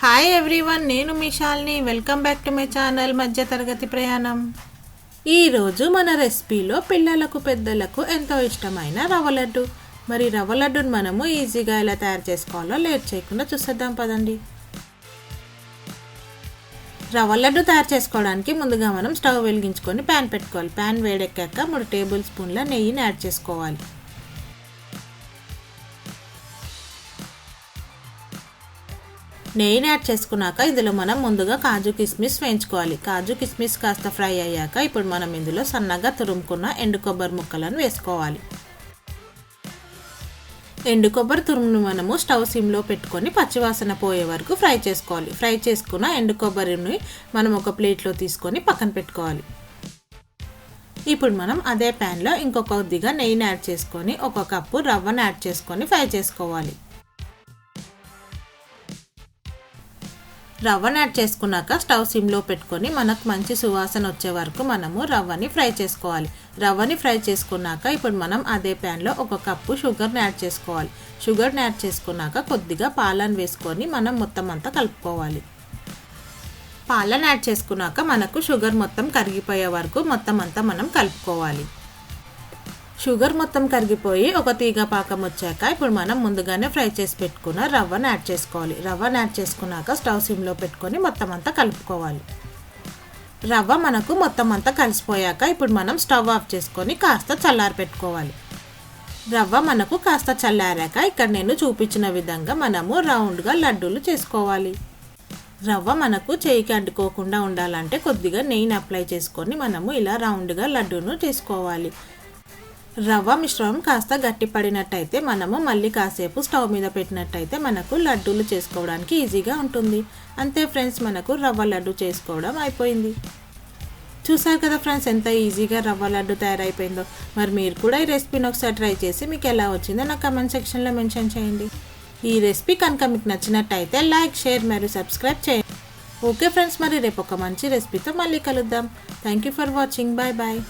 Hi everyone, నేను మీ Shalini. Welcome back to my channel Madhya Taragati ప్రయాణం. ఈరోజు మన రెసిపీలో పిల్లలకు పెద్దలకు ఎంతో ఇష్టమైన రవ్వ లడ్డు. మరి రవ్వ లడ్డును మనము ఈజీగా ఎలా తయారు చేసుకోవాలో లేట్ చేయకుండా చూసేద్దాం పదండి. రవ్వ లడ్డు తయారు చేసుకోవడానికి ముందుగా మనం స్టవ్ వెలిగించుకొని ప్యాన్ పెట్టుకోవాలి. ప్యాన్ వేడెక్కాక 3 టేబుల్ స్పూన్ల నెయ్యిని యాడ్ చేసుకోవాలి. నెయ్యిని యాడ్ చేసుకున్నాక ఇందులో మనం ముందుగా కాజు కిస్మిస్ వేయించుకోవాలి. కాజు కిస్మిస్ కాస్త ఫ్రై అయ్యాక ఇప్పుడు మనం ఇందులో సన్నగా తురుముకున్న ఎండు కొబ్బరి ముక్కలను వేసుకోవాలి. ఎండు కొబ్బరి తురుమును మనము స్టవ్ సిమ్లో పెట్టుకొని పచ్చివాసన పోయే వరకు ఫ్రై చేసుకోవాలి. ఫ్రై చేసుకున్న ఎండు కొబ్బరిని మనం ఒక ప్లేట్లో తీసుకొని పక్కన పెట్టుకోవాలి. ఇప్పుడు మనం అదే ప్యాన్లో ఇంకొక కొద్దిగా నెయ్యిని యాడ్ చేసుకొని 1 కప్పు రవ్వను యాడ్ చేసుకొని ఫ్రై చేసుకోవాలి. రవ్వను యాడ్ చేసుకున్నాక స్టవ్ సిమ్లో పెట్టుకొని మనకు మంచి సువాసన వచ్చే వరకు మనము రవ్వని ఫ్రై చేసుకోవాలి. రవ్వని ఫ్రై చేసుకున్నాక ఇప్పుడు మనం అదే ప్యాన్లో 1 కప్పు షుగర్ని యాడ్ చేసుకోవాలి. షుగర్ని యాడ్ చేసుకున్నాక కొద్దిగా పాలను వేసుకొని మనం మొత్తం అంతా కలుపుకోవాలి. పాలను యాడ్ చేసుకున్నాక మనకు షుగర్ మొత్తం కరిగిపోయే వరకు మొత్తం అంతా మనం కలుపుకోవాలి. షుగర్ మొత్తం కరిగిపోయి ఒక తీగ పాకం వచ్చాక ఇప్పుడు మనం ముందుగానే ఫ్రై చేసి పెట్టుకున్న రవ్వను యాడ్ చేసుకోవాలి. రవ్వను యాడ్ చేసుకున్నాక స్టవ్ సిమ్లో పెట్టుకొని మొత్తం అంతా కలుపుకోవాలి. రవ్వ మనకు మొత్తం అంతా కలిసిపోయాక ఇప్పుడు మనం స్టవ్ ఆఫ్ చేసుకొని కాస్త చల్లారి పెట్టుకోవాలి. రవ్వ మనకు కాస్త చల్లారాక ఇక్కడ నేను చూపించిన విధంగా మనము రౌండ్గా లడ్డూలు చేసుకోవాలి. రవ్వ మనకు చేయికి అడ్డుకోకుండా ఉండాలంటే కొద్దిగా నెయ్యిని అప్లై చేసుకొని మనము ఇలా రౌండ్గా లడ్డూను చేసుకోవాలి. రవ్వ మిశ్రమం కాస్త గట్టి పడినట్టయితే మనము మళ్ళీ కాసేపు స్టవ్ మీద పెట్టినట్టయితే మనకు లడ్డూలు చేసుకోవడానికి ఈజీగా ఉంటుంది. అంతే ఫ్రెండ్స్, మనకు రవ్వ లడ్డు చేసుకోవడం అయిపోయింది. చూసారు కదా ఫ్రెండ్స్, ఎంత ఈజీగా రవ్వ లడ్డు తయారైపోయిందో. మరి మీరు కూడా ఈ రెసిపీని ఒకసారి ట్రై చేసి మీకు ఎలా వచ్చిందో నా కమెంట్ సెక్షన్లో మెన్షన్ చేయండి. ఈ రెసిపీ కనుక మీకు నచ్చినట్టయితే లైక్, షేర్ మరియు సబ్స్క్రైబ్ చేయండి. ఓకే ఫ్రెండ్స్, మరి రేపు ఒక మంచి రెసిపీతో మళ్ళీ కలుద్దాం. Thank you for watching. Bye bye.